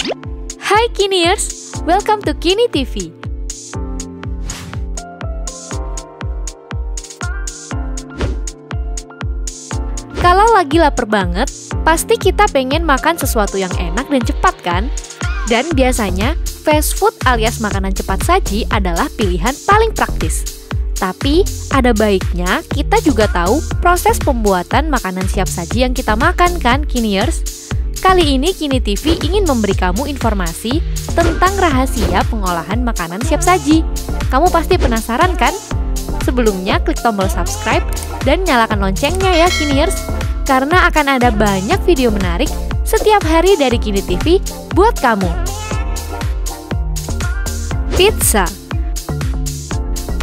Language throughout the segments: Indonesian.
Hai Kiniers, welcome to Kini TV. Kalau lagi lapar banget, pasti kita pengen makan sesuatu yang enak dan cepat kan? Dan biasanya, fast food alias makanan cepat saji adalah pilihan paling praktis. Tapi, ada baiknya kita juga tahu proses pembuatan makanan siap saji yang kita makan kan, Kiniers? Kali ini Kini TV ingin memberi kamu informasi tentang rahasia pengolahan makanan siap saji. Kamu pasti penasaran kan? Sebelumnya, klik tombol subscribe dan nyalakan loncengnya ya, Kiniers, karena akan ada banyak video menarik setiap hari dari Kini TV buat kamu. Pizza.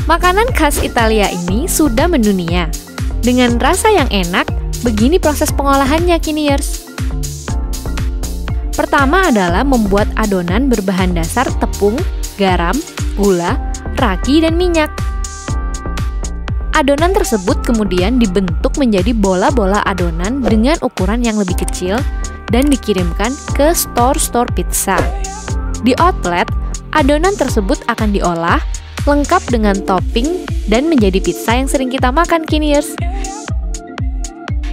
Makanan khas Italia ini sudah mendunia. Dengan rasa yang enak, begini proses pengolahannya, Kiniers. Pertama adalah membuat adonan berbahan dasar tepung, garam, gula, ragi, dan minyak. Adonan tersebut kemudian dibentuk menjadi bola-bola adonan dengan ukuran yang lebih kecil dan dikirimkan ke store-store pizza. Di outlet, adonan tersebut akan diolah lengkap dengan topping dan menjadi pizza yang sering kita makan, Kiniers.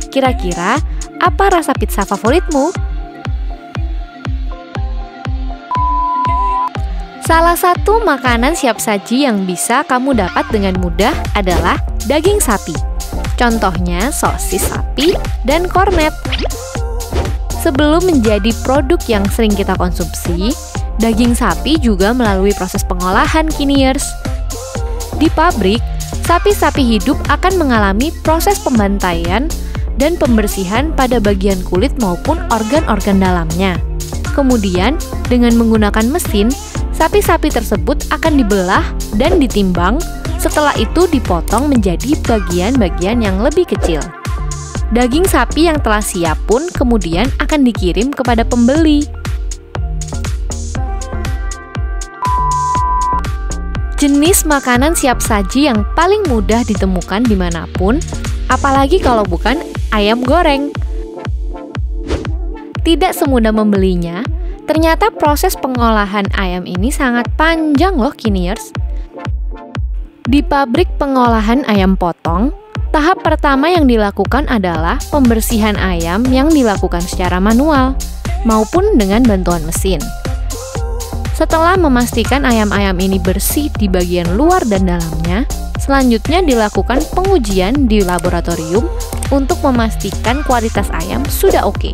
Kira-kira apa rasa pizza favoritmu? Salah satu makanan siap saji yang bisa kamu dapat dengan mudah adalah daging sapi. Contohnya sosis sapi dan kornet. Sebelum menjadi produk yang sering kita konsumsi, daging sapi juga melalui proses pengolahan, Kiniers. Di pabrik, sapi-sapi hidup akan mengalami proses pembantaian dan pembersihan pada bagian kulit maupun organ-organ dalamnya. Kemudian, dengan menggunakan mesin, sapi-sapi tersebut akan dibelah dan ditimbang, setelah itu dipotong menjadi bagian-bagian yang lebih kecil. Daging sapi yang telah siap pun kemudian akan dikirim kepada pembeli. Jenis makanan siap saji yang paling mudah ditemukan dimanapun, apalagi kalau bukan ayam goreng. Tidak semudah membelinya, ternyata proses pengolahan ayam ini sangat panjang loh, Kiniers. Di pabrik pengolahan ayam potong, tahap pertama yang dilakukan adalah pembersihan ayam yang dilakukan secara manual maupun dengan bantuan mesin. Setelah memastikan ayam-ayam ini bersih di bagian luar dan dalamnya, selanjutnya dilakukan pengujian di laboratorium untuk memastikan kualitas ayam sudah oke.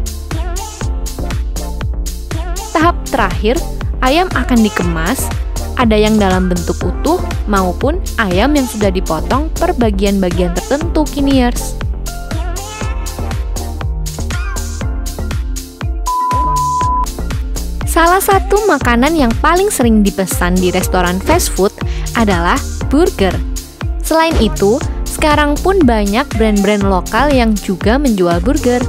Tahap terakhir, ayam akan dikemas, ada yang dalam bentuk utuh maupun ayam yang sudah dipotong per bagian-bagian tertentu, Kiniers. Salah satu makanan yang paling sering dipesan di restoran fast food adalah burger. Selain itu, sekarang pun banyak brand-brand lokal yang juga menjual burger.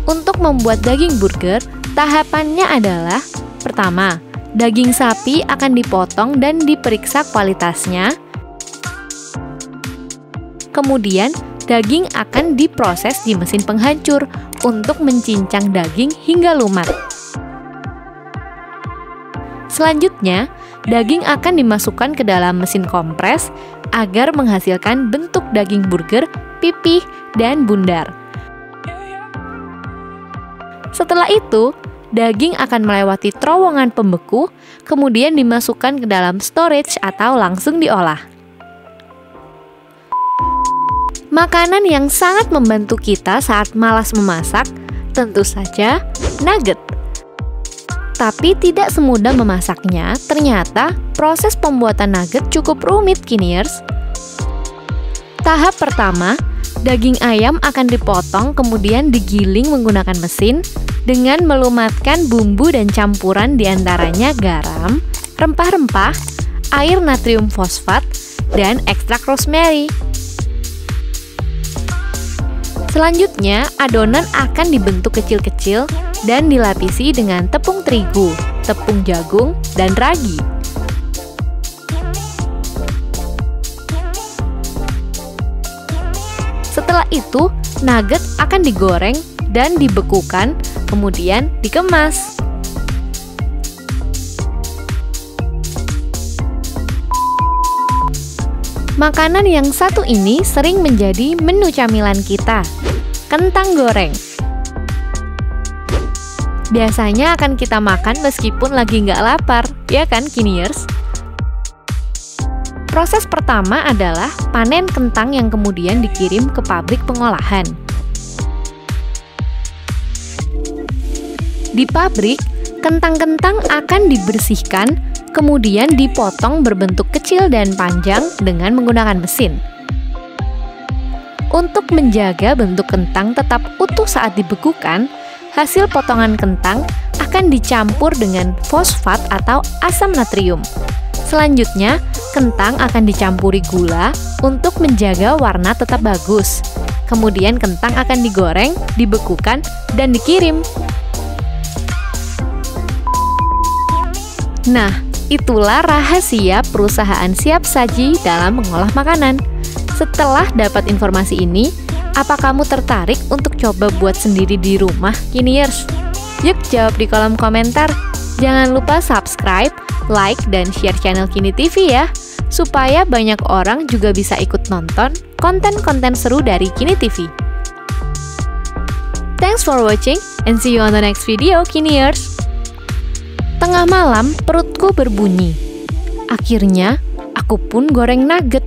Untuk membuat daging burger, tahapannya adalah: pertama, daging sapi akan dipotong dan diperiksa kualitasnya. Kemudian, daging akan diproses di mesin penghancur untuk mencincang daging hingga lumat. Selanjutnya, daging akan dimasukkan ke dalam mesin kompres agar menghasilkan bentuk daging burger pipih dan bundar. Setelah itu, daging akan melewati terowongan pembeku, kemudian dimasukkan ke dalam storage atau langsung diolah. Makanan yang sangat membantu kita saat malas memasak, tentu saja nugget. Tapi tidak semudah memasaknya, ternyata proses pembuatan nugget cukup rumit, Kiniers. Tahap pertama, daging ayam akan dipotong kemudian digiling menggunakan mesin dengan melumatkan bumbu dan campuran diantaranya garam, rempah-rempah, air natrium fosfat, dan ekstrak rosemary. Selanjutnya, adonan akan dibentuk kecil-kecil dan dilapisi dengan tepung terigu, tepung jagung, dan ragi. Setelah itu, nugget akan digoreng dan dibekukan, kemudian dikemas. Makanan yang satu ini sering menjadi menu camilan kita, kentang goreng. Biasanya akan kita makan meskipun lagi nggak lapar, ya kan Kiniers? Proses pertama adalah panen kentang yang kemudian dikirim ke pabrik pengolahan. Di pabrik, kentang-kentang akan dibersihkan, kemudian dipotong berbentuk kecil dan panjang dengan menggunakan mesin. Untuk menjaga bentuk kentang tetap utuh saat dibekukan, hasil potongan kentang akan dicampur dengan fosfat atau asam natrium. Selanjutnya, kentang akan dicampuri gula untuk menjaga warna tetap bagus. Kemudian kentang akan digoreng, dibekukan, dan dikirim. Nah, itulah rahasia perusahaan siap saji dalam mengolah makanan. Setelah dapat informasi ini, apa kamu tertarik untuk coba buat sendiri di rumah, Kiniers? Yuk jawab di kolom komentar. Jangan lupa subscribe, like, dan share channel Kini TV ya, supaya banyak orang juga bisa ikut nonton konten-konten seru dari Kini TV. Thanks for watching and see you on the next video, Kiniers. Tengah malam, perutku berbunyi. Akhirnya, aku pun goreng nugget.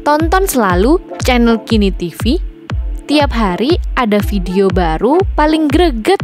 Tonton selalu channel Kini TV. Tiap hari ada video baru paling greget.